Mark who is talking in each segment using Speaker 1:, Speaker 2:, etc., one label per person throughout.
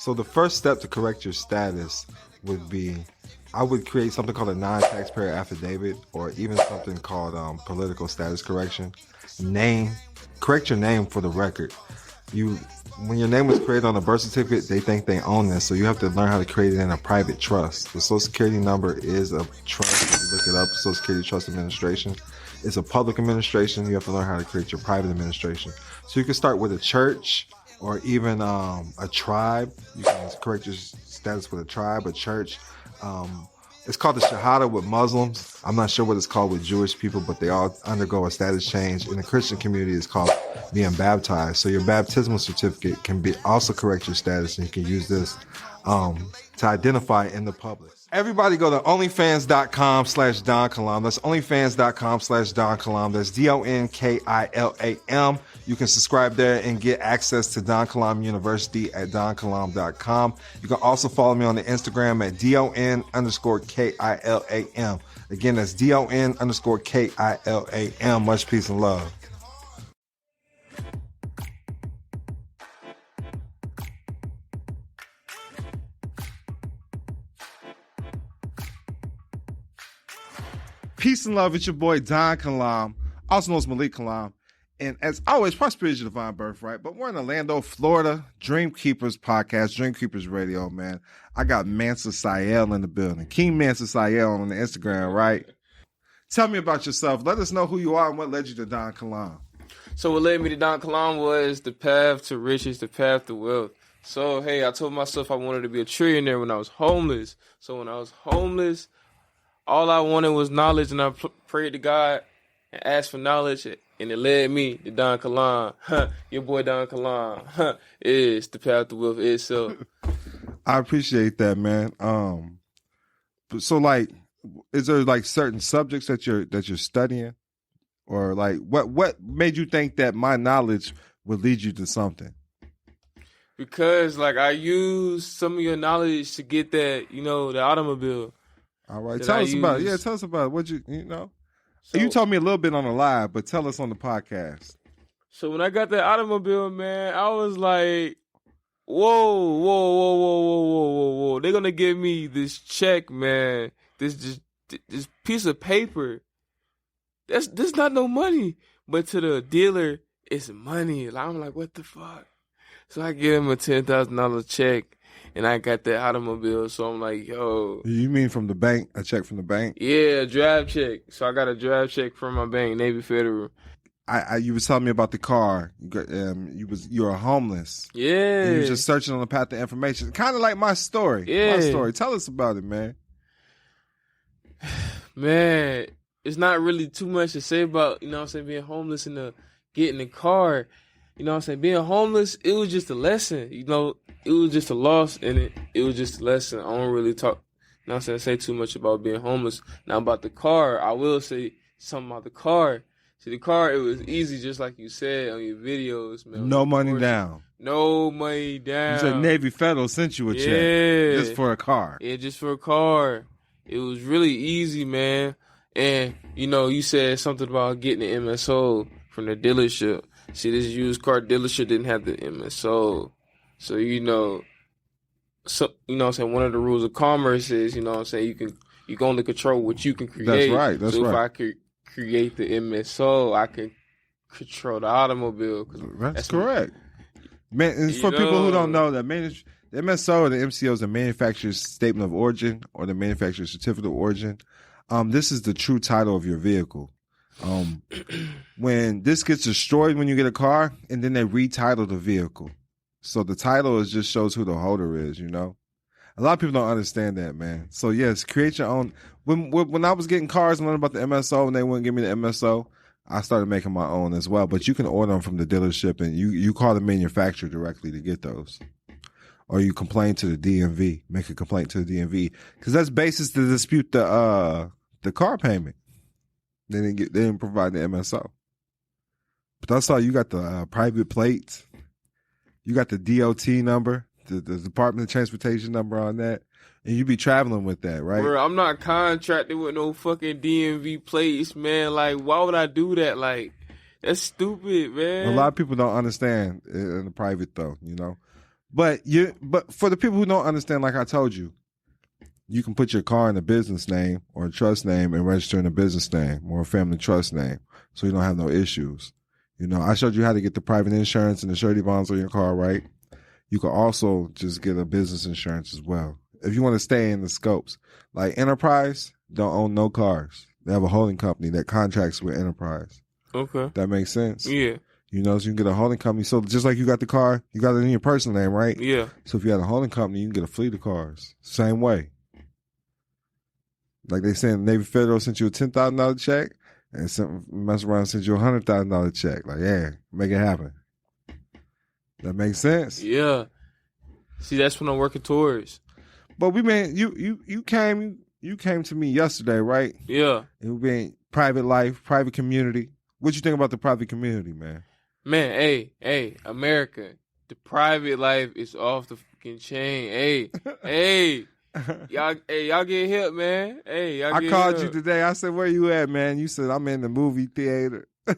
Speaker 1: So the first step to correct your status would be, I would create something called a non-taxpayer affidavit, or even something called political status correction. Correct your name for the record. When your name was created on a birth certificate, they think they own this, so you have to learn how to create it in a private trust. The Social Security number is a trust. If you look it up, Social Security Trust Administration. It's a public administration. You have to learn how to create your private administration. So you can start with a church, or even a tribe. You can correct your status with a tribe, a church. It's called the Shahada with Muslims. I'm not sure what it's called with Jewish people, but they all undergo a status change. In the Christian community, it's called being baptized. So your baptismal certificate can be also correct your status, and you can use this to identify in the public. Everybody go to onlyfans.com/Don Kilam. That's onlyfans.com/Don Kilam. That's DonKilam. You can subscribe there and get access to Don Kilam University at donkilam.com. You can also follow me on the Instagram at DON_KILAM. Again, that's DON_KILAM. Much peace and love. Peace and love. It's your boy Don Kilam, also known as Malik Kilam. And as always, prosperity is your divine birthright. But we're in Orlando, Florida, Dream Keepers podcast, Dream Keepers Radio, man. I got Mansa Sielle in the building. King Mansa Sielle on the Instagram, right? Tell me about yourself. Let us know who you are and what led you to Don Kilam.
Speaker 2: So what led me to Don Kilam was the path to riches, the path to wealth. So, hey, I told myself I wanted to be a trillionaire when I was homeless. So when I was homeless, all I wanted was knowledge, and I prayed to God and asked for knowledge, and it led me to Don Kilam. Your boy Don Kilam is the path to wealth itself.
Speaker 1: I appreciate that, man. So like, is there like certain subjects that you're studying, or like what made you think that my knowledge would lead you to something?
Speaker 2: Because like I used some of your knowledge to get that, the automobile.
Speaker 1: All right, tell us about it. Yeah, tell us about it. What you know. So, you told me a little bit on the live, but tell us on the podcast.
Speaker 2: So when I got that automobile, man, I was like, whoa. They're going to give me this check, man. This piece of paper. That's not no money. But to the dealer, it's money. I'm like, what the fuck? So I give him a $10,000 check. And I got that automobile, so I'm like, yo.
Speaker 1: You mean from the bank? A check from the bank?
Speaker 2: Yeah, a drive check. So I got a drive check from my bank, Navy Federal.
Speaker 1: You was telling me about the car. You were homeless.
Speaker 2: Yeah.
Speaker 1: And you were just searching on the path of information. Kind of like my story.
Speaker 2: Yeah.
Speaker 1: My story. Tell us about it, man.
Speaker 2: Man, it's not really too much to say about, being homeless and getting the car. Being homeless, it was just a lesson, It was just a loss in it. It was just a lesson. I don't really say too much about being homeless. Now about the car, I will say something about the car. See, the car, it was easy, just like you said on your videos, man.
Speaker 1: No money down.
Speaker 2: No money down.
Speaker 1: You said Navy Federal sent you a check just for a car.
Speaker 2: Yeah, just for a car. It was really easy, man. And, you said something about getting the MSO from the dealership. See, this used car dealership didn't have the MSO. So, one of the rules of commerce is, you can only control what you can create.
Speaker 1: That's right.
Speaker 2: If I could create the MSO, I can control the automobile.
Speaker 1: That's correct. Man, and for people who don't know, the MSO or the MCO is the manufacturer's statement of origin, or the manufacturer's certificate of origin. This is the true title of your vehicle. When this gets destroyed when you get a car, and then they retitle the vehicle. So the title just shows who the holder is, A lot of people don't understand that, man. So yes, create your own. When I was getting cars and learning about the MSO and they wouldn't give me the MSO, I started making my own as well. But you can order them from the dealership, and you call the manufacturer directly to get those. Or you complain to the DMV, make a complaint to the DMV, because that's basis to dispute the car payment. They didn't provide the MSO. But I saw you got the private plates. You got the DOT number, the Department of Transportation number on that, and you be traveling with that, right?
Speaker 2: Bro, I'm not contracted with no fucking DMV plates, man. Like, why would I do that? Like, that's stupid, man.
Speaker 1: A lot of people don't understand in the private, though, But for the people who don't understand, like I told you, you can put your car in a business name or a trust name and register in a business name or a family trust name, so you don't have no issues. I showed you how to get the private insurance and the surety bonds on your car, right? You can also just get a business insurance as well. If you want to stay in the scopes, like Enterprise don't own no cars. They have a holding company that contracts with Enterprise.
Speaker 2: Okay.
Speaker 1: That makes sense?
Speaker 2: Yeah.
Speaker 1: So you can get a holding company. So just like you got the car, you got it in your personal name, right?
Speaker 2: Yeah.
Speaker 1: So if you had a holding company, you can get a fleet of cars. Same way. Like they said, Navy Federal sent you a $10,000 check, and mess around and sent you a $100,000 check. Like, yeah, make it happen. That makes sense.
Speaker 2: Yeah. See, that's what I'm working towards.
Speaker 1: But you came to me yesterday, right?
Speaker 2: Yeah.
Speaker 1: And we've been private life, private community. What you think about the private community, man?
Speaker 2: Man, hey, America, the private life is off the fucking chain. Hey. Y'all get hip, man. Hey, y'all
Speaker 1: I
Speaker 2: get
Speaker 1: called
Speaker 2: hip.
Speaker 1: you today. I said, where you at, man? You said, I'm in the movie theater. You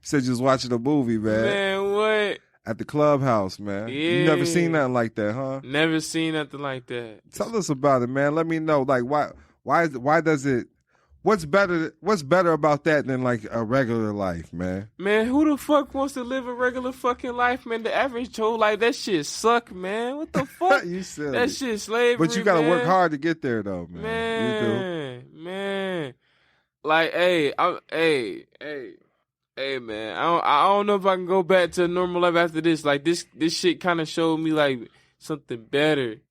Speaker 1: said you was watching a movie, man.
Speaker 2: Man, what?
Speaker 1: At the clubhouse, man.
Speaker 2: Yeah.
Speaker 1: You never seen nothing like that, huh?
Speaker 2: Never seen nothing like that.
Speaker 1: Tell us about it, man. Let me know. Like, why does it? What's better about that than like a regular life, man?
Speaker 2: Man, who the fuck wants to live a regular fucking life, man? The average Joe, like, that shit suck, man. What the fuck?
Speaker 1: You silly.
Speaker 2: That shit slavery,
Speaker 1: But you gotta
Speaker 2: man.
Speaker 1: work hard to get there, though, man.
Speaker 2: Man. Like, hey, man. I don't know if I can go back to a normal life after this. Like, this shit kind of showed me like something better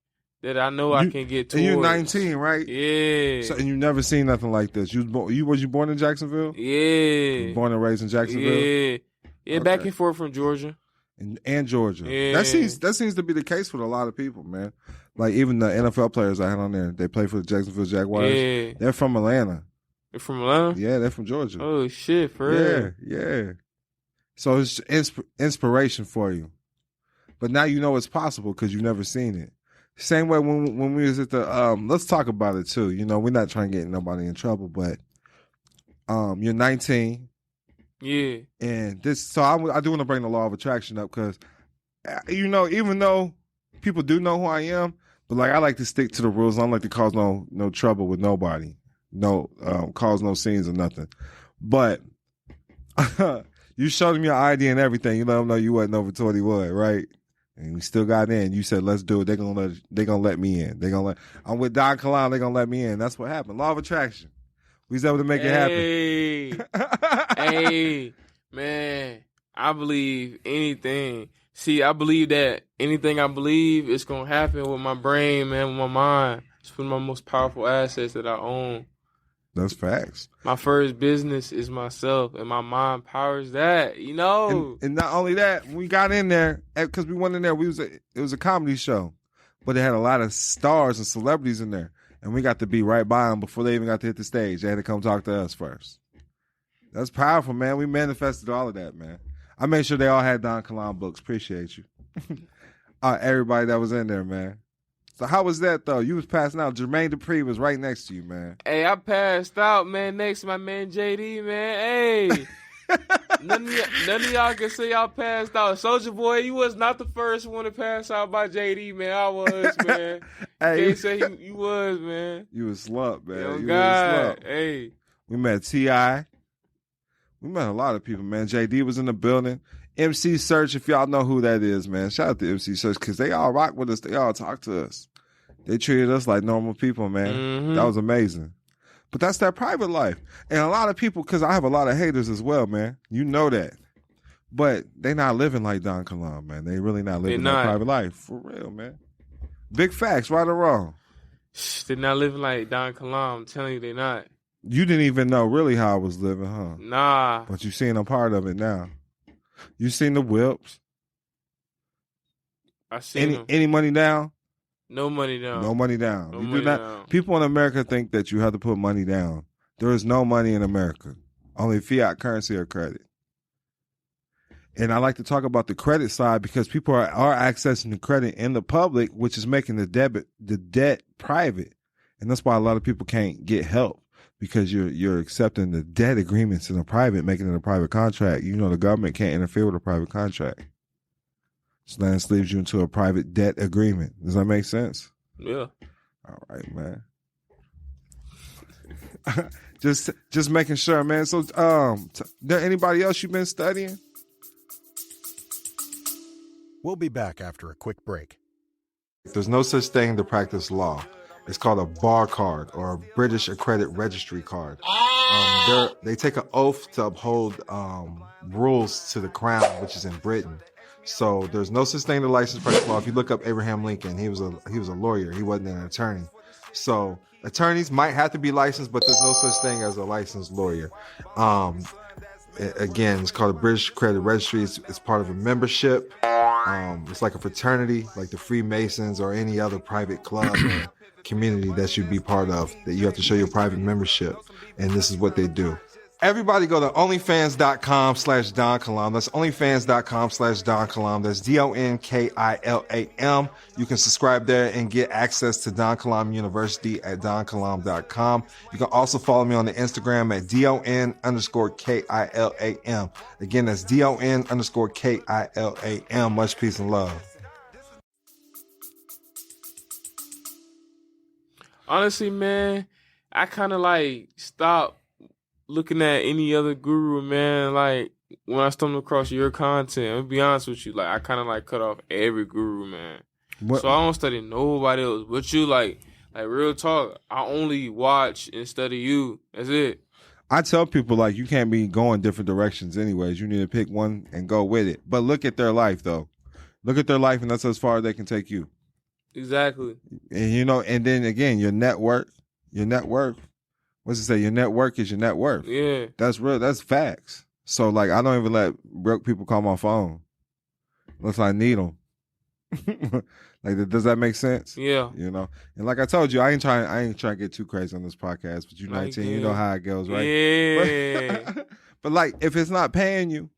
Speaker 2: that I know I can get towards.
Speaker 1: And you're 19, right?
Speaker 2: Yeah.
Speaker 1: So, and you never seen nothing like this. Was you born in Jacksonville?
Speaker 2: Yeah.
Speaker 1: Born and raised in Jacksonville?
Speaker 2: Yeah.
Speaker 1: Okay.
Speaker 2: Back and forth from Georgia.
Speaker 1: And Georgia.
Speaker 2: Yeah.
Speaker 1: That seems to be the case with a lot of people, man. Like even the NFL players I had on there, they play for the Jacksonville Jaguars.
Speaker 2: Yeah.
Speaker 1: They're from Atlanta.
Speaker 2: They're from Atlanta?
Speaker 1: Yeah, they're from Georgia.
Speaker 2: Oh, shit, for real.
Speaker 1: Yeah. So it's inspiration for you. But now you know it's possible because you've never seen it. Same way when we was at the let's talk about it too. We're not trying to get nobody in trouble, but you're 19.
Speaker 2: Yeah.
Speaker 1: And I do want to bring the law of attraction up because even though people do know who I am, but like I like to stick to the rules. I don't like to cause no trouble with nobody. No cause no scenes or nothing. But you showed them your ID and everything. You let them know you wasn't over 21, right? And we still got in. You said, let's do it. They're gonna let me in. I'm with Don Kilam, they're gonna let me in. That's what happened. Law of attraction. We was able to make it happen.
Speaker 2: Hey, man. I believe anything. See, I believe that anything I believe is gonna happen with my brain, man, with my mind. It's one of my most powerful assets that I own.
Speaker 1: That's facts.
Speaker 2: My first business is myself, and my mind powers that.
Speaker 1: And not only that, when we got in there, because we went in there, it was a comedy show, but it had a lot of stars and celebrities in there, and we got to be right by them before they even got to hit the stage. They had to come talk to us first. That's powerful, man. We manifested all of that, man. I made sure they all had Don Kilam books. Appreciate you. Everybody that was in there, man. So how was that, though? You was passing out. Jermaine Dupri was right next to you, man.
Speaker 2: Hey, I passed out, man, next to my man JD, man. Hey. none of y'all can say y'all passed out. Soulja Boy, you was not the first one to pass out by JD, man. I was, man.
Speaker 1: Hey,
Speaker 2: Can't say you was, man.
Speaker 1: You was slumped, man.
Speaker 2: Yo,
Speaker 1: you
Speaker 2: God.
Speaker 1: was slumped.
Speaker 2: Hey.
Speaker 1: We met T.I. We met a lot of people, man. JD was in the building. MC Search, if y'all know who that is, man. Shout out to MC Search because they all rock with us. They all talk to us. They treated us like normal people, man.
Speaker 2: Mm-hmm.
Speaker 1: That was amazing. But that's their private life. And a lot of people, because I have a lot of haters as well, man. You know that. But they not living like Don Kilam, man. They really not living their private life. For real, man. Big facts, right or wrong.
Speaker 2: They're not living like Don Kilam. I'm telling you, they're not.
Speaker 1: You didn't even know really how I was living, huh?
Speaker 2: Nah.
Speaker 1: But you seen a part of it now. You seen the whips.
Speaker 2: I seen them.
Speaker 1: Any money down?
Speaker 2: No money down.
Speaker 1: No money down.
Speaker 2: No
Speaker 1: You
Speaker 2: money
Speaker 1: do not.
Speaker 2: down.
Speaker 1: People in America think that you have to put money down. There is no money in America. Only fiat currency or credit. And I like to talk about the credit side because people are accessing the credit in the public, which is making the debt private. And that's why a lot of people can't get help because you're accepting the debt agreements in a private, making it a private contract. You know, the government can't interfere with a private contract.
Speaker 3: So then this leads you into a private debt agreement. Does that make sense?
Speaker 2: Yeah.
Speaker 3: All right, man. just making sure, man. So, there anybody else you've been studying?
Speaker 4: We'll be back after a quick break.
Speaker 1: There's no such thing to practice law. It's called a bar card or a British accredited registry card. They take an oath to uphold rules to the crown, which is in Britain. So there's no such thing to licensed practice law. If you look up Abraham Lincoln, he was a lawyer. He wasn't an attorney. So attorneys might have to be licensed, but there's no such thing as a licensed lawyer. Again, it's called a British Accredited Registry. It's part of a membership. It's like a fraternity, like the Freemasons or any other private club or community that you'd be part of, that you have to show your private membership. And this is what they do. Everybody go to onlyfans.com/Don Kilam. That's onlyfans.com/Don Kilam. That's DonKilam. You can subscribe there and get access to Don Kilam University at donkilam.com. You can also follow me on the Instagram at DON_KILAM. Again, that's DON_KILAM. Much peace and love.
Speaker 2: Honestly, man, I kind of like stopped looking at any other guru, man. Like when I stumbled across your content, I'm gonna be honest with you, like I kind of like cut off every guru, man.
Speaker 3: What?
Speaker 2: So I don't study nobody else but you. Like real talk, I only watch and study you. That's it.
Speaker 3: I tell people, like, you can't be going different directions anyways. You need to pick one and go with it. But look at their life, though. Look at their life, and that's as far as they can take you.
Speaker 2: Exactly.
Speaker 3: And, you know, and then, again, your net worth. What's it say? Your network is your net worth.
Speaker 2: Yeah.
Speaker 3: That's real. That's facts. So, like, I don't even let broke people call my phone unless I need them. Like, does that make sense?
Speaker 2: Yeah.
Speaker 3: You know, and like I told you, I ain't trying to get too crazy on this podcast. But you're 19, you know how it goes, right?
Speaker 2: Yeah.
Speaker 3: But like, if it's not paying you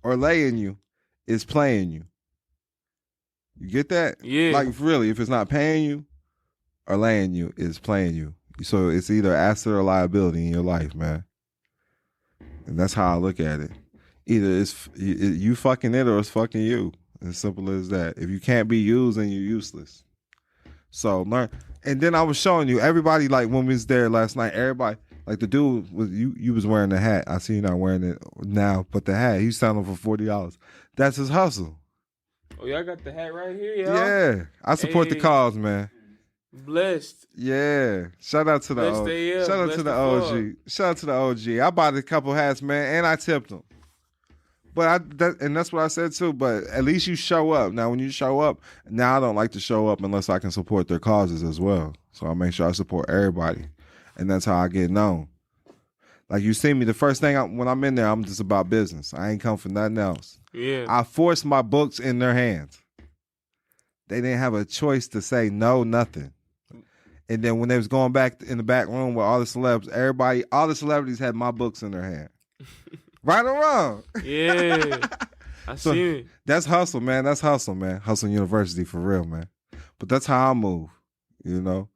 Speaker 3: or laying you, it's playing you. You get that?
Speaker 2: Yeah.
Speaker 3: Like, really, if it's not paying you or laying you, it's playing you. So it's either asset or liability in your life, man. And that's how I look at it. Either it's you fucking it or it's fucking you. As simple as that. If you can't be used, then you're useless. So learn. And then I was showing you, everybody, like when we was there last night, everybody, like the dude was you was wearing the hat. I see you not wearing it now, but the hat, he's selling for $40. That's his hustle.
Speaker 2: Oh, y'all got the hat right here, y'all?
Speaker 3: Yeah. I support the cause, man.
Speaker 2: Blessed.
Speaker 3: Yeah. Shout out to the
Speaker 2: Blessed
Speaker 3: OG.
Speaker 2: AF.
Speaker 3: Shout out
Speaker 2: Blessed
Speaker 3: to the
Speaker 2: the
Speaker 3: OG. Shout out to the OG. I bought a couple hats, man, and I tipped them. But that's what I said too. But at least you show up. Now, when you show up, now I don't like to show up unless I can support their causes as well. So I make sure I support everybody, and that's how I get known. Like you see me, the first thing when I'm in there, I'm just about business. I ain't come for nothing else.
Speaker 2: Yeah.
Speaker 3: I forced my books in their hands. They didn't have a choice to say no, nothing. And then when they was going back in the back room with all the celebs, all the celebrities had my books in their hand. Right or wrong?
Speaker 2: Yeah. I see it.
Speaker 3: That's hustle, man. That's hustle, man. Hustle University for real, man. But that's how I move, you know.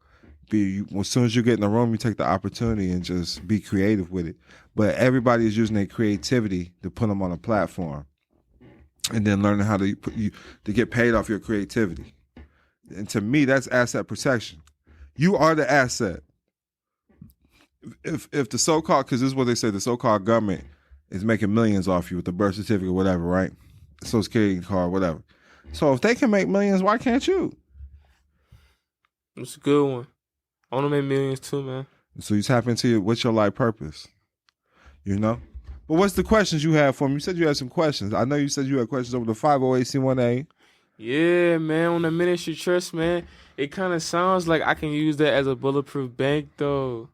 Speaker 3: As soon as you get in the room, you take the opportunity and just be creative with it. But everybody is using their creativity to put them on a platform, and then learning how to get paid off your creativity. And to me, that's asset protection. You are the asset. If the so-called, because this is what they say, the so-called government is making millions off you with the birth certificate, whatever, right? Social Security card, whatever. So if they can make millions, why can't you?
Speaker 2: It's a good one. I want to make millions too, man.
Speaker 3: So you tap into what's your life purpose, you know? But what's the questions you have for me? You said you had some questions. I know you said you had questions over the 508c1a.
Speaker 2: Yeah, man. On the ministry trust, man, it kind of sounds like I can use that as a bulletproof bank, though.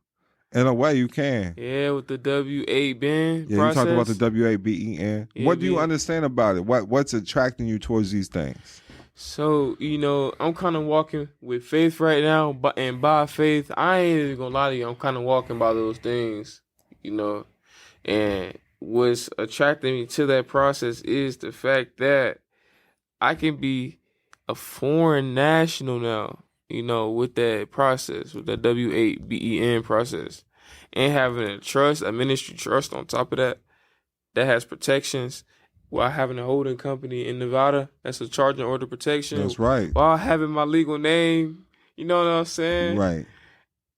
Speaker 3: In a way, you can.
Speaker 2: Yeah, with the W8
Speaker 3: Yeah,
Speaker 2: process.
Speaker 3: you talked about the WABEN.
Speaker 2: Yeah,
Speaker 3: What do you understand about it? What's attracting you towards these things?
Speaker 2: So, you know, I'm kind of walking with faith right now, and by faith, I ain't even gonna lie to you, I'm kind of walking by those things, you know. And what's attracting me to that process is the fact that I can be a foreign national now, you know, with that process, with that W8BEN process, and having a ministry trust on top of that has protections, while having a holding company in Nevada. That's a charging order protection.
Speaker 3: That's right.
Speaker 2: While having my legal name. You know what I'm saying?
Speaker 3: Right.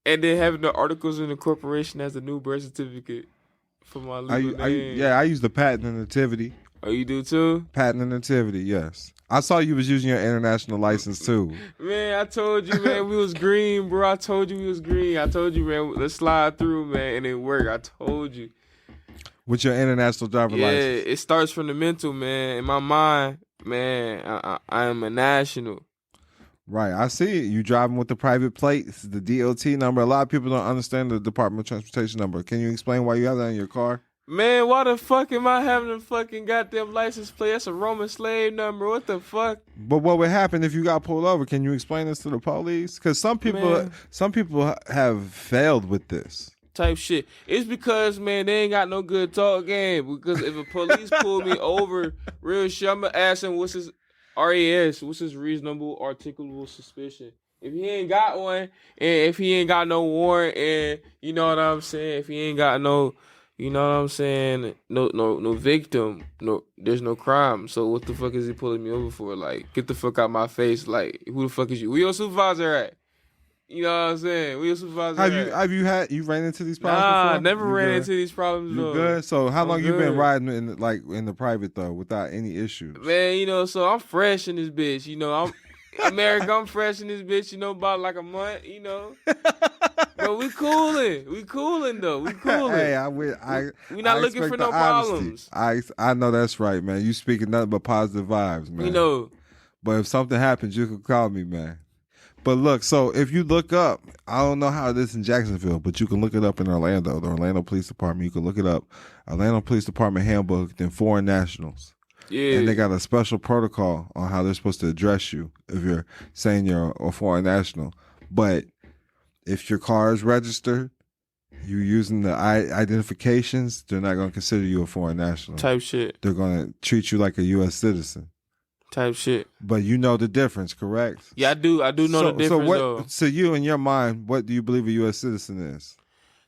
Speaker 2: And then having the articles in incorporation as the new birth certificate for my legal name.
Speaker 3: I use the patent and nativity.
Speaker 2: Oh, you do too?
Speaker 3: Patent and nativity, yes. I saw you was using your international license too.
Speaker 2: Man, I told you, man, we was green, bro. I told you we was green. I told you, man, let's slide through, man, and it worked. I told you.
Speaker 3: With your international driver license.
Speaker 2: Yeah, it starts from the mental, man. In my mind, man, I am a national.
Speaker 3: Right, I see it. You driving with the private plates, the DOT number. A lot of people don't understand the Department of Transportation number. Can you explain why you have that in your car?
Speaker 2: Man, why the fuck am I having a fucking goddamn license plate? That's a Roman slave number. What the fuck?
Speaker 3: But what would happen if you got pulled over? Can you explain this to the police? Because some people have failed with this.
Speaker 2: Type shit. It's because, man, they ain't got no good talk game. Because if a police pull me over, real shit, I'm gonna ask him what's his RAS, what's his reasonable articulable suspicion. If he ain't got one, and if he ain't got no warrant, and you know what I'm saying, if he ain't got no, you know what I'm saying, no victim, no, there's no crime. So what the fuck is he pulling me over for? Like, get the fuck out my face. Like, who the fuck is you? Where your supervisor at? You know what I'm saying? Where your supervisor at?
Speaker 3: Have you ran into these problems before?
Speaker 2: Nah, never ran into these problems.
Speaker 3: You
Speaker 2: though.
Speaker 3: good? So how long you been
Speaker 2: good.
Speaker 3: riding in the private though, without any issues?
Speaker 2: Man, you know, so I'm fresh in this bitch. You know, I'm America. I'm fresh in this bitch. You know, about like a month. You know, but we cooling. We cooling though. We cooling.
Speaker 3: Hey,
Speaker 2: we not looking for no problems.
Speaker 3: I know that's right, man. You speaking nothing but positive vibes, man.
Speaker 2: You know,
Speaker 3: but if something happens, you can call me, man. But look, so if you look up, I don't know how it is in Jacksonville, but you can look it up in Orlando, the Orlando Police Department. You can look it up, Orlando Police Department handbook, then foreign nationals.
Speaker 2: yeah.
Speaker 3: And they got a special protocol on how they're supposed to address you if you're saying you're a foreign national. But if your car is registered, you're using the identifications, they're not going to consider you a foreign national.
Speaker 2: Type shit.
Speaker 3: They're going to treat you like a U.S. citizen.
Speaker 2: Type shit.
Speaker 3: But you know the difference, correct?
Speaker 2: Yeah, I do. I do know the difference though.
Speaker 3: So you, in your mind, what do you believe a U.S. citizen is?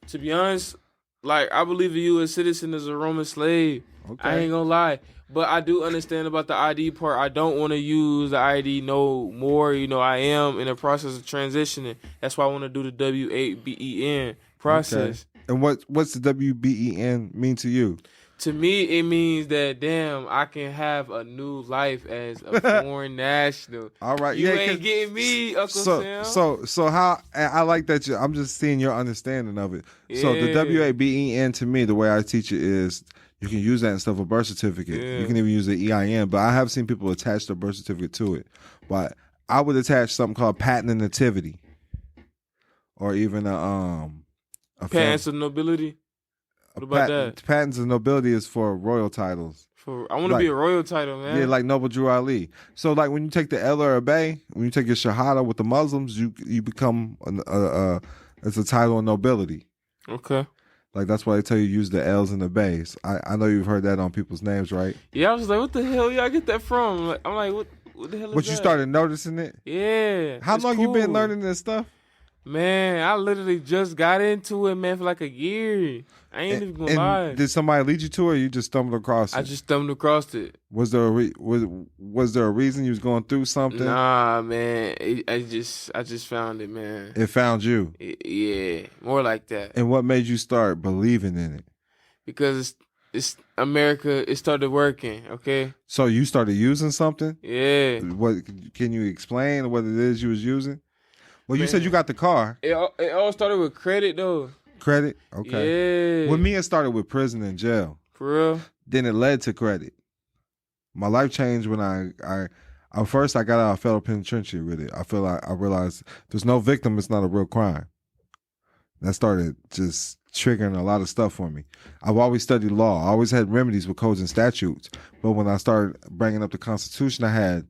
Speaker 2: To be honest, like I believe a U.S. citizen is a Roman slave.
Speaker 3: Okay.
Speaker 2: I ain't gonna lie. But I do understand about the ID part. I don't want to use the ID no more. You know, I am in the process of transitioning. That's why I want to do the W8BEN process.
Speaker 3: Okay. And what's the WBEN mean to you?
Speaker 2: To me, it means that, damn, I can have a new life as a foreign national.
Speaker 3: All right.
Speaker 2: You ain't getting me, Uncle Sam.
Speaker 3: So how, I like that I'm just seeing your understanding of it.
Speaker 2: Yeah.
Speaker 3: So the WABEN to me, the way I teach it is you can use that instead of a birth certificate.
Speaker 2: Yeah.
Speaker 3: You can even use the EIN, but I have seen people attach their birth certificate to it. But I would attach something called patent and nativity, or even a
Speaker 2: Patents of nobility. What about that?
Speaker 3: Patents of nobility is for royal titles.
Speaker 2: I want to be a royal title, man.
Speaker 3: Yeah, like Noble Drew Ali. So like when you take the L or a Bay, when you take your Shahada with the Muslims, you become it's a title of nobility.
Speaker 2: Okay.
Speaker 3: Like that's why they tell you use the L's and the Bays. I know you've heard that on people's names, right?
Speaker 2: Yeah, I was like, what the hell y'all get that from? I'm like, what the hell is
Speaker 3: But
Speaker 2: that?
Speaker 3: you started noticing it?
Speaker 2: Yeah.
Speaker 3: How long you been
Speaker 2: cool.
Speaker 3: learning this stuff?
Speaker 2: Man, I literally just got into it, man, for like a year. I ain't even gonna lie.
Speaker 3: Did somebody lead you to it, or you just stumbled across it?
Speaker 2: I just stumbled across it.
Speaker 3: Was there was there a reason you was going through something?
Speaker 2: Nah, man. I just found it, man.
Speaker 3: It found you.
Speaker 2: Yeah, more like that.
Speaker 3: And what made you start believing in it?
Speaker 2: Because it's America. It started working. Okay.
Speaker 3: So you started using something?
Speaker 2: Yeah.
Speaker 3: What can you explain what it is you was using? Well, you
Speaker 2: Man.
Speaker 3: said you got the car.
Speaker 2: It all started with credit, though.
Speaker 3: Credit? Okay.
Speaker 2: Yeah.
Speaker 3: With me, it started with prison and jail.
Speaker 2: For real?
Speaker 3: Then it led to credit. My life changed when I first I got out of federal penitentiary with it. I realized there's no victim, it's not a real crime. That started just triggering a lot of stuff for me. I've always studied law. I always had remedies with codes and statutes. But when I started bringing up the Constitution, I had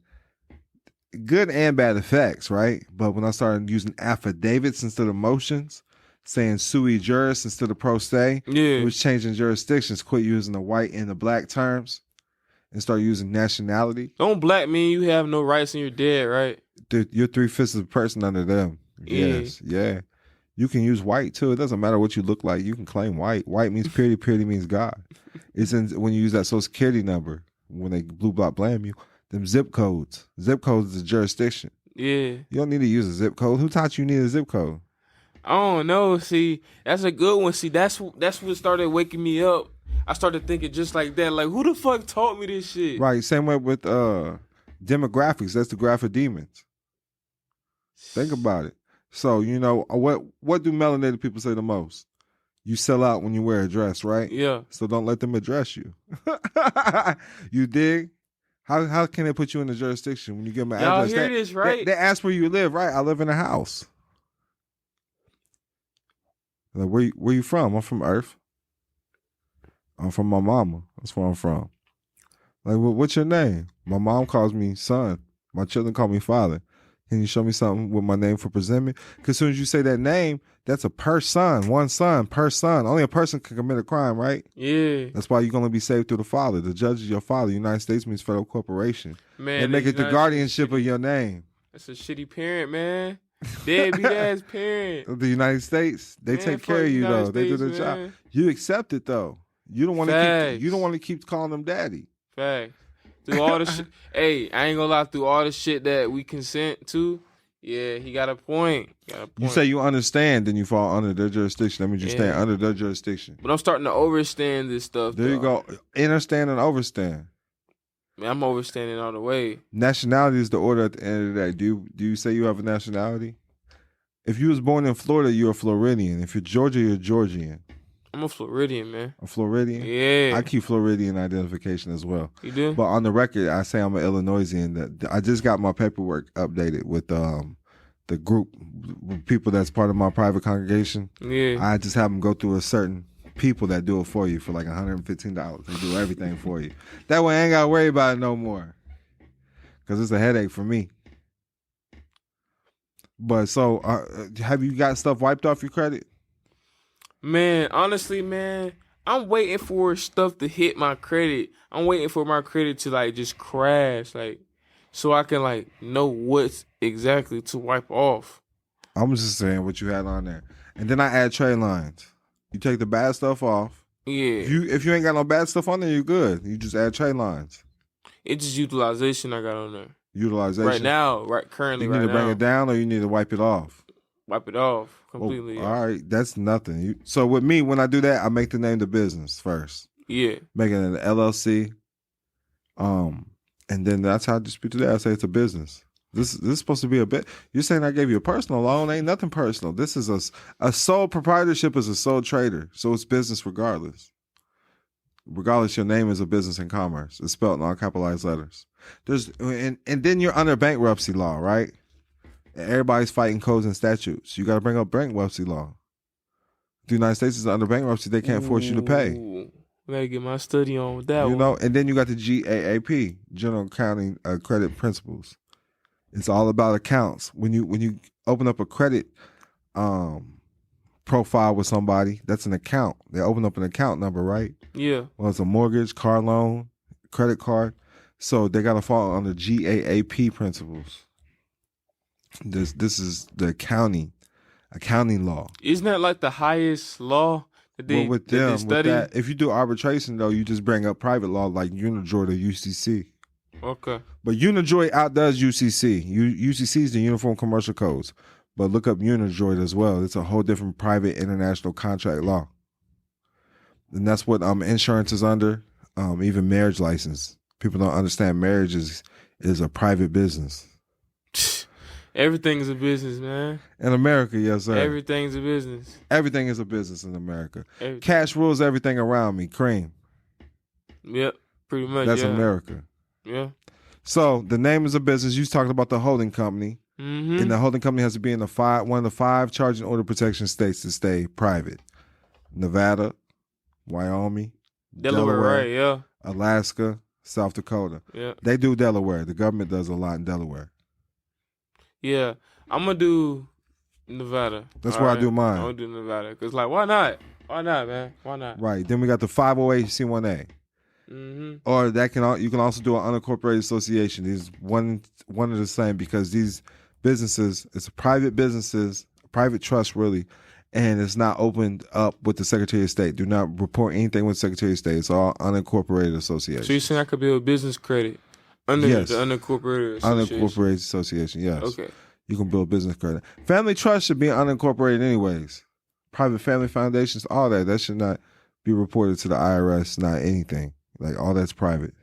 Speaker 3: good and bad effects, right? But when I started using affidavits instead of motions, saying sui juris instead of pro se,
Speaker 2: Yeah.
Speaker 3: it was changing jurisdictions, quit using the white and the black terms and start using nationality.
Speaker 2: Don't black mean you have no rights and you're dead, right?
Speaker 3: You're 3/5 of a person under them.
Speaker 2: Yeah.
Speaker 3: Yes, yeah. You can use white too. It doesn't matter what you look like. You can claim white. White means purity. Purity means God. It's when you use that Social Security number. when they blue block blame you, them zip codes. Zip codes is a jurisdiction.
Speaker 2: Yeah.
Speaker 3: You don't need to use a zip code. Who taught you need a zip code?
Speaker 2: I don't know. See, that's a good one. See, that's what started waking me up. I started thinking just like that. Like, who the fuck taught me this shit?
Speaker 3: Right. Same way with demographics. That's the graph of demons. Think about it. So, you know, what do melanated people say the most? You sell out when you wear a dress, right?
Speaker 2: Yeah.
Speaker 3: So don't let them address you. You dig? How can they put you in the jurisdiction when you give them an
Speaker 2: Y'all
Speaker 3: address?
Speaker 2: hear this, right?
Speaker 3: They ask where you live, right? I live in a house. Like, where you from? I'm from Earth. I'm from my mama. That's where I'm from. Like, what's your name? My mom calls me son. My children call me father. Can you show me something with my name for presentment? Because as soon as you say that name, that's a per son, one son per son. Only a person can commit a crime, right?
Speaker 2: Yeah.
Speaker 3: That's why you can only be saved through the father. The judge is your father. United States means federal corporation.
Speaker 2: Man,
Speaker 3: They make it the
Speaker 2: United
Speaker 3: guardianship
Speaker 2: States
Speaker 3: of your name.
Speaker 2: That's a shitty parent, man. Deadbeat ass parent.
Speaker 3: The United States, they
Speaker 2: Man,
Speaker 3: take
Speaker 2: fuck
Speaker 3: care of you
Speaker 2: United
Speaker 3: though. They do
Speaker 2: States,
Speaker 3: their job.
Speaker 2: man.
Speaker 3: You accept it though. You don't want to
Speaker 2: Facts.
Speaker 3: keep. You don't want to keep calling them daddy.
Speaker 2: Facts. Through all the shit. Hey, I ain't gonna lie. Through all the shit that we consent to, yeah, he got a point.
Speaker 3: You say you understand, then you fall under their jurisdiction. That means you
Speaker 2: Yeah.
Speaker 3: stand under their jurisdiction.
Speaker 2: But I'm starting to overstand this stuff.
Speaker 3: There you
Speaker 2: though.
Speaker 3: go. Understand and overstand.
Speaker 2: Man, I'm overstanding all the way.
Speaker 3: Nationality is the order at the end of the day. Do you say you have a nationality? If you was born in Florida, you're a Floridian. If you're Georgia, you're Georgian.
Speaker 2: I'm a Floridian, man.
Speaker 3: A Floridian?
Speaker 2: Yeah.
Speaker 3: I keep Floridian identification as well.
Speaker 2: You do?
Speaker 3: But on the record, I say I'm an Illinoisian. I just got my paperwork updated with the group, with people that's part of my private congregation.
Speaker 2: Yeah.
Speaker 3: I just have them go through a certain people that do it for you for like $115. They do everything for you. That way I ain't got to worry about it no more. Because it's a headache for me. But so, have you got stuff wiped off your credit?
Speaker 2: Man, honestly, man, I'm waiting for stuff to hit my credit. I'm waiting for my credit to like just crash, like, so I can like know what's exactly to wipe off.
Speaker 3: I'm just saying what you had on there, and then I add trade lines. You take the bad stuff off.
Speaker 2: Yeah.
Speaker 3: If you ain't got no bad stuff on there, you're good. You just add trade lines.
Speaker 2: It's just utilization I got on there.
Speaker 3: Utilization.
Speaker 2: Right now, currently,
Speaker 3: You need
Speaker 2: right
Speaker 3: to bring
Speaker 2: now.
Speaker 3: it down, or you need to wipe it off.
Speaker 2: Wipe it off completely.
Speaker 3: Well, all right, that's nothing. So with me, when I do that, I make the name the business first.
Speaker 2: Yeah.
Speaker 3: Make it an LLC. And then that's how I dispute that. I say it's a business. This is supposed to be a bit. You're saying I gave you a personal loan? Ain't nothing personal. This is a sole proprietorship is a sole trader, so it's business regardless. Regardless, your name is a business in commerce. It's spelled in all capitalized letters. And then you're under bankruptcy law, right? And everybody's fighting codes and statutes. You got to bring up bankruptcy law. The United States is under bankruptcy. They can't force you to pay.
Speaker 2: Ooh, I gotta get my study on with that
Speaker 3: You
Speaker 2: one.
Speaker 3: know, and then you got the GAAP, General Accounting Credit Principles. It's all about accounts. When you open up a credit profile with somebody, that's an account. They open up an account number, right?
Speaker 2: Yeah.
Speaker 3: Well, it's a mortgage, car loan, credit card. So they got to fall under GAAP principles. This is the accounting law.
Speaker 2: Isn't that like the highest law that they,
Speaker 3: With
Speaker 2: that they study?
Speaker 3: that, if you do arbitration though, you just bring up private law like Unijoy or UCC.
Speaker 2: Okay.
Speaker 3: But Unijoy outdoes UCC. UCC is the Uniform Commercial Codes. But look up Unijoy as well. It's a whole different private international contract law. And that's what insurance is under. Even marriage license. People don't understand marriage is a private business.
Speaker 2: Everything's a business, man.
Speaker 3: In America, yes, sir.
Speaker 2: Everything's a business.
Speaker 3: Everything is a business in America.
Speaker 2: Everything.
Speaker 3: Cash rules everything around me. Cream.
Speaker 2: Yep. Pretty much.
Speaker 3: That's
Speaker 2: yeah.
Speaker 3: America.
Speaker 2: Yeah.
Speaker 3: So the name is a business. You talked about the holding company.
Speaker 2: Mm-hmm.
Speaker 3: And the holding company has to be in one of the 5 charging order protection states to stay private. Nevada, Wyoming,
Speaker 2: Delaware, right? Yeah.
Speaker 3: Alaska, South Dakota.
Speaker 2: Yeah.
Speaker 3: They do Delaware. The government does a lot in Delaware.
Speaker 2: Yeah. I'm gonna do Nevada.
Speaker 3: That's
Speaker 2: All
Speaker 3: where I
Speaker 2: right?
Speaker 3: do mine.
Speaker 2: I'm gonna do Nevada. Cause like, why not? Why not, man? Why not?
Speaker 3: Right. Then we got the 508c1a.
Speaker 2: Mm-hmm.
Speaker 3: Or you can also do an unincorporated association. These one of the same because these businesses, it's private businesses, private trust really, and it's not opened up with the Secretary of State. Do not report anything with the Secretary of State. It's all unincorporated association.
Speaker 2: So you're saying I could build business credit under
Speaker 3: Yes.
Speaker 2: the unincorporated association?
Speaker 3: Unincorporated association, yes.
Speaker 2: Okay.
Speaker 3: You can build business credit. Family trust should be unincorporated anyways. Private family foundations, all that should not be reported to the IRS, not anything. Like all that's private.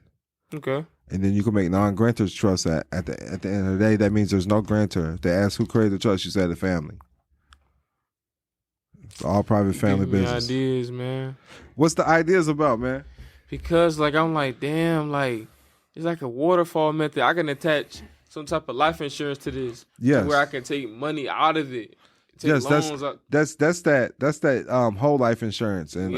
Speaker 2: Okay.
Speaker 3: And then you can make non-grantors trusts at the end of the day. That means there's no grantor. If they ask who created the trust, you say the family. It's all private family
Speaker 2: Give me
Speaker 3: business.
Speaker 2: ideas, man.
Speaker 3: What's the ideas about, man?
Speaker 2: Because like I'm like, damn, like it's like a waterfall method. I can attach some type of life insurance to this.
Speaker 3: Yes.
Speaker 2: To where I can take money out of it. Take
Speaker 3: Yes,
Speaker 2: loans out.
Speaker 3: that's that whole life insurance. And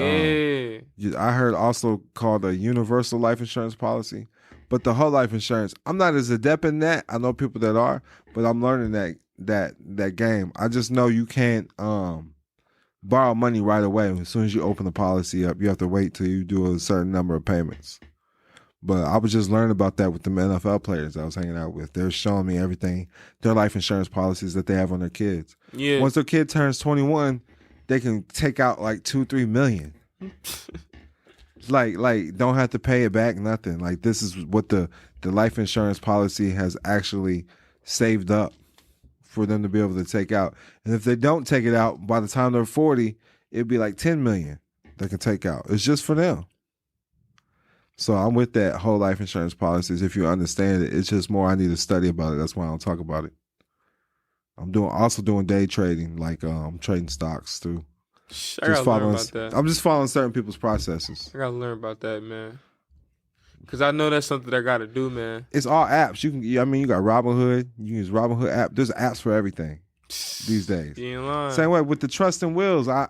Speaker 3: I heard also called a universal life insurance policy. But the whole life insurance, I'm not as adept in that. I know people that are, but I'm learning that game. I just know you can't borrow money right away. As soon as you open the policy up, you have to wait till you do a certain number of payments. But I was just learning about that with the NFL players I was hanging out with. They're showing me everything, their life insurance policies that they have on their kids.
Speaker 2: Yeah.
Speaker 3: Once their kid turns 21, they can take out like 2-3 million. Like don't have to pay it back, nothing. Like this is what the life insurance policy has actually saved up for them to be able to take out. And if they don't take it out, by the time they're 40, it'd be like 10 million they can take out. It's just for them. So I'm with that whole life insurance policies. If you understand it, it's just more I need to study about it. That's why I don't talk about it. I'm also doing day trading, like trading stocks through.
Speaker 2: I gotta learn about that.
Speaker 3: I'm just following certain people's processes.
Speaker 2: I gotta learn about that, man. Cause I know that's something I gotta do, man.
Speaker 3: It's all apps. You got Robinhood. You can use Robinhood app. There's apps for everything these days.
Speaker 2: You ain't lying.
Speaker 3: Same way with the trust and wills. I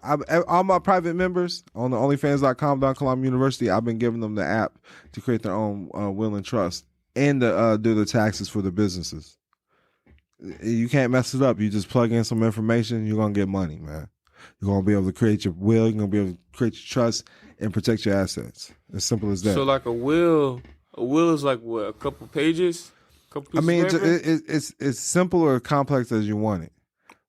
Speaker 3: all my private members on the onlyfans.com Kilam University, I've been giving them the app to create their own will and trust and to do the taxes for the businesses. You can't mess it up. You just plug in some information, you're gonna get money, man. You're gonna be able to create your will. You're gonna be able to create your trust and protect your assets. As simple as that.
Speaker 2: So like a will is like what, a couple pages, couple
Speaker 3: I
Speaker 2: pieces
Speaker 3: mean,
Speaker 2: of paper?
Speaker 3: it's simple or complex as you want it.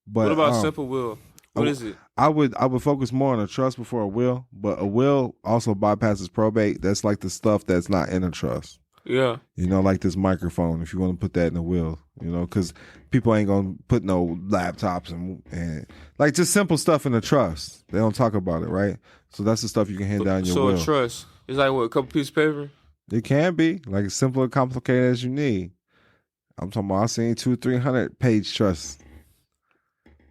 Speaker 3: But
Speaker 2: What about simple will? What is it?
Speaker 3: I would focus more on a trust before a will, but a will also bypasses probate. That's like the stuff that's not in a trust.
Speaker 2: Yeah.
Speaker 3: You know, like this microphone, if you want to put that in a will, you know, because people ain't going to put no laptops and like just simple stuff in a trust. They don't talk about it, right? So that's the stuff you can hand down in your will.
Speaker 2: So a trust is like what, a couple pieces of paper?
Speaker 3: It can be like as simple or complicated as you need. I'm talking about, I've seen 200-300 page trusts.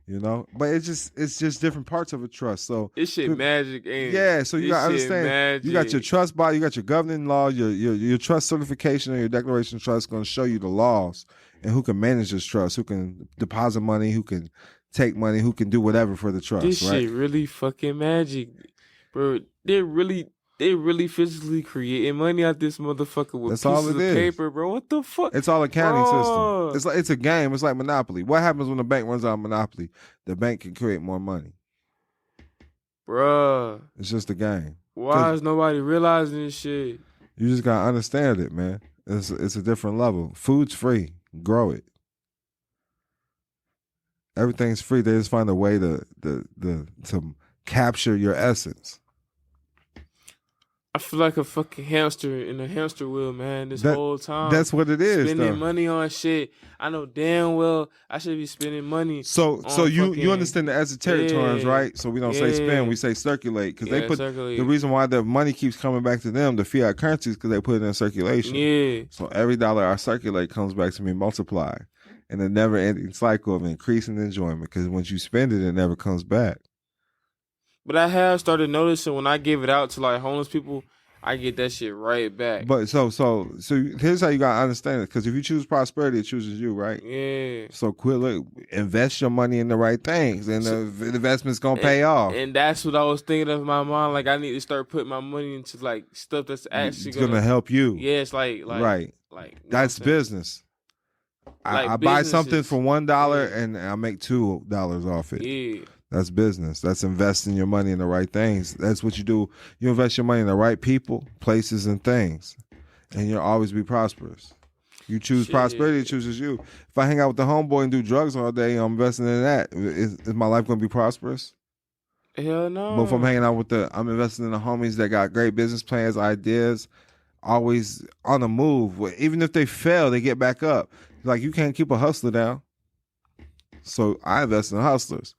Speaker 3: You know, but it's just different parts of a trust. So
Speaker 2: This shit magic, ain't it?
Speaker 3: yeah. So you gotta understand.
Speaker 2: Magic.
Speaker 3: You got your trust body, you got your governing law, your trust certification, and your declaration of trust going to show you the laws and who can manage this trust, who can deposit money, who can take money, who can do whatever for the trust.
Speaker 2: This
Speaker 3: right?
Speaker 2: shit really fucking magic, bro. They really physically creating money out this motherfucker with
Speaker 3: That's
Speaker 2: pieces
Speaker 3: all it
Speaker 2: of
Speaker 3: is.
Speaker 2: paper, bro. What the fuck?
Speaker 3: It's all accounting
Speaker 2: Bro.
Speaker 3: system. It's a game. It's like Monopoly. What happens when the bank runs out of Monopoly? The bank can create more money.
Speaker 2: Bruh.
Speaker 3: It's just a game.
Speaker 2: Why is nobody realizing this shit?
Speaker 3: You just gotta understand it, man. It's a different level. Food's free. Grow it. Everything's free. They just find a way to capture your essence.
Speaker 2: I feel like a fucking hamster in a hamster wheel, man, this whole time.
Speaker 3: That's what it is.
Speaker 2: Spending
Speaker 3: though.
Speaker 2: money on shit. I know damn well I should be spending money.
Speaker 3: So you understand the esoteric terms, right? So we don't say spend, we say circulate, because they put
Speaker 2: circulate.
Speaker 3: the reason why the money keeps coming back to them, the fiat currencies, because they put it in circulation.
Speaker 2: Yeah.
Speaker 3: So every dollar I circulate comes back to me multiplied, and a never-ending cycle of increasing enjoyment. Because once you spend it, it never comes back.
Speaker 2: But I have started noticing when I give it out to like homeless people, I get that shit right back.
Speaker 3: But so here's how you gotta understand it. Because if you choose prosperity, it chooses you, right?
Speaker 2: Yeah.
Speaker 3: So invest your money in the right things, and the investment's gonna pay off.
Speaker 2: And that's what I was thinking of in my mind. Like I need to start putting my money into like stuff that's actually
Speaker 3: It's gonna help you.
Speaker 2: Yeah, it's like
Speaker 3: right.
Speaker 2: Like
Speaker 3: that's business. I buy something for $1 and I make $2 off it.
Speaker 2: Yeah.
Speaker 3: That's business. That's investing your money in the right things. That's what you do. You invest your money in the right people, places, and things, and you'll always be prosperous. You choose prosperity, it chooses you. If I hang out with the homeboy and do drugs all day, I'm investing in that. Is my life going to be prosperous?
Speaker 2: Hell no.
Speaker 3: But if I'm hanging out with I'm investing in the homies that got great business plans, ideas, always on the move. Even if they fail, they get back up. Like, you can't keep a hustler down. So I invest in hustlers.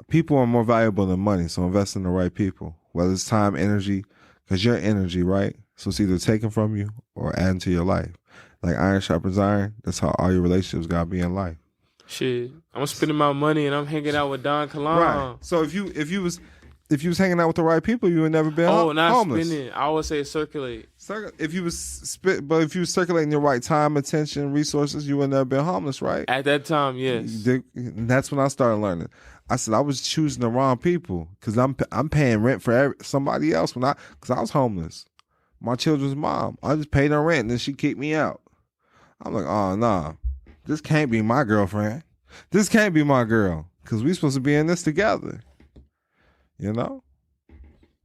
Speaker 3: People are more valuable than money, so invest in the right people. Whether it's time, energy, because you're energy, right? So it's either taken from you or adding to your life. Like iron sharpens iron. That's how all your relationships gotta be in life.
Speaker 2: Shit, I'm spending my money and I'm hanging out with Don Kilam.
Speaker 3: Right. So if you was hanging out with the right people, you would never be
Speaker 2: not
Speaker 3: homeless.
Speaker 2: spending. I would say circulate.
Speaker 3: If you was circulating your right time, attention, resources, you would never been homeless, right?
Speaker 2: At that time, yes.
Speaker 3: That's when I started learning. I said I was choosing the wrong people because I'm paying rent for somebody else because I was homeless. My children's mom, I just paid her rent and then she kicked me out. I'm like, oh nah, this can't be my girlfriend. This can't be my girl because we supposed to be in this together. You know?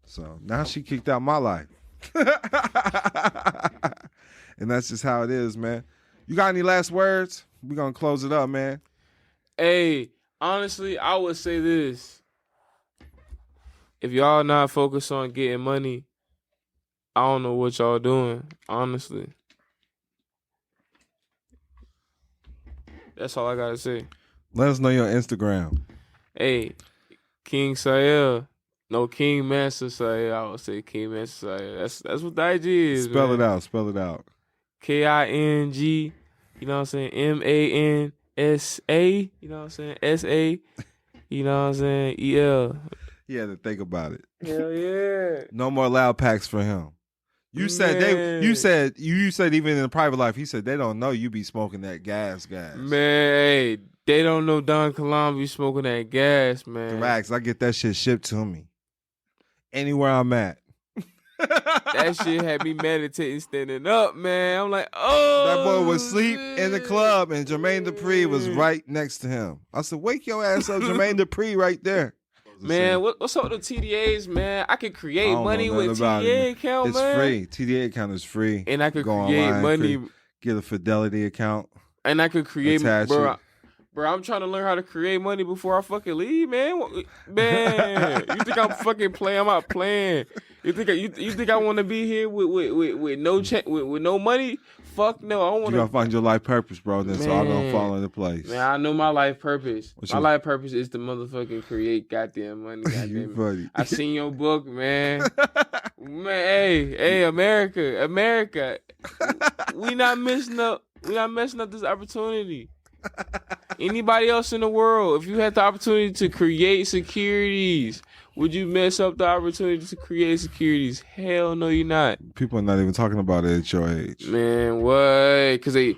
Speaker 3: So now she kicked out my life. And that's just how it is, man. You got any last words? We're going to close it up, man.
Speaker 2: Hey, honestly, I would say this. If y'all not focused on getting money, I don't know what y'all doing, honestly. That's all I got to say.
Speaker 3: Let us know your Instagram.
Speaker 2: Hey, King Sielle. No, King Mansa Sielle. I would say King Mansa Sielle. That's what the IG is.
Speaker 3: Spell
Speaker 2: man.
Speaker 3: it out. Spell it out.
Speaker 2: King, you know what I'm saying? MANSA, you know what I'm saying? SA, you know what I'm saying? EL.
Speaker 3: He had to think about it.
Speaker 2: Hell yeah.
Speaker 3: No more loud packs for him. You said
Speaker 2: Man.
Speaker 3: you said even in private life, he said they don't know you be smoking that gas.
Speaker 2: Man, hey, they don't know Don Kilam be smoking that gas, man.
Speaker 3: Facts. I get that shit shipped to me. Anywhere I'm at.
Speaker 2: That shit had me meditating, standing up, man. I'm like, oh.
Speaker 3: That boy was asleep in the club and Jermaine Dupri was right next to him. I said, wake your ass up, Jermaine Dupri right there.
Speaker 2: Man, what's up with the TDAs, man? I can create money with TDA account,
Speaker 3: it's
Speaker 2: man.
Speaker 3: It's free. TDA account is free.
Speaker 2: And I could
Speaker 3: Go
Speaker 2: create
Speaker 3: online,
Speaker 2: money.
Speaker 3: Get a Fidelity account.
Speaker 2: And I could create,
Speaker 3: attach it.
Speaker 2: Bro, I'm trying to learn how to create money before I fucking leave, man. Man, you think I'm fucking playing? I'm not playing. You think I want to be here with no with no money? Fuck no, I don't want to.
Speaker 3: You gotta find your life purpose, bro. Then it's all gonna fall into place.
Speaker 2: Man, I know my life purpose. Life purpose is to motherfucking create goddamn money. Goddamn it. I seen your book, man. Man, hey, America. We not messing up this opportunity. Anybody else in the world, if you had the opportunity to create securities, would you mess up the opportunity to create securities? Hell no, you're not.
Speaker 3: People are not even talking about it at your age.
Speaker 2: Man, what? Because they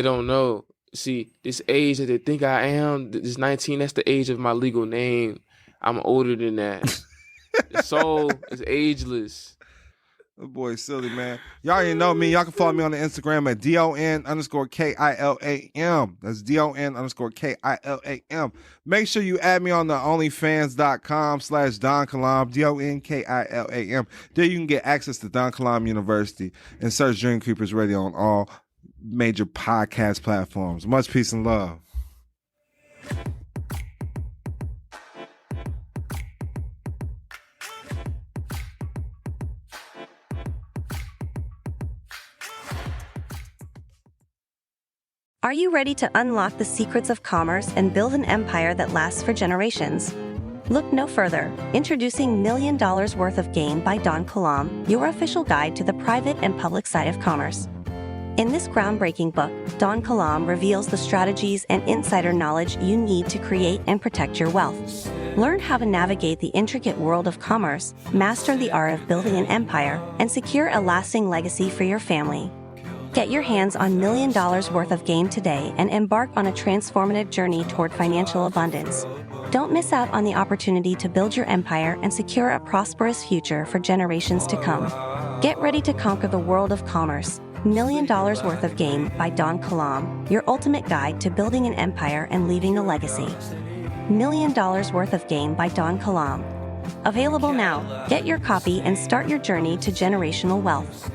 Speaker 2: don't know. See, this age that they think I am, this 19, that's the age of my legal name. I'm older than that. The soul is ageless.
Speaker 3: The boy silly, man. Y'all already know me. Y'all can follow me on the Instagram at DON_KILAM. That's DON_KILAM. Make sure you add me on the onlyfans.com/Don Kilam, DONKILAM. There you can get access to Don Kilam University and search Dream Creepers Radio on all major podcast platforms. Much peace and love.
Speaker 5: Are you ready to unlock the secrets of commerce and build an empire that lasts for generations? Look no further. Introducing $1 Million Worth of Game by Don Kilam, your official guide to the private and public side of commerce. In this groundbreaking book, Don Kilam reveals the strategies and insider knowledge you need to create and protect your wealth. Learn how to navigate the intricate world of commerce, master the art of building an empire, and secure a lasting legacy for your family. Get your hands on $1 Million Worth of Game today and embark on a transformative journey toward financial abundance. Don't miss out on the opportunity to build your empire and secure a prosperous future for generations to come. Get ready to conquer the world of commerce. $1 Million Worth of Game by Don Kilam, your ultimate guide to building an empire and leaving a legacy. $1 Million Worth of Game by Don Kilam. Available now. Get your copy and start your journey to generational wealth.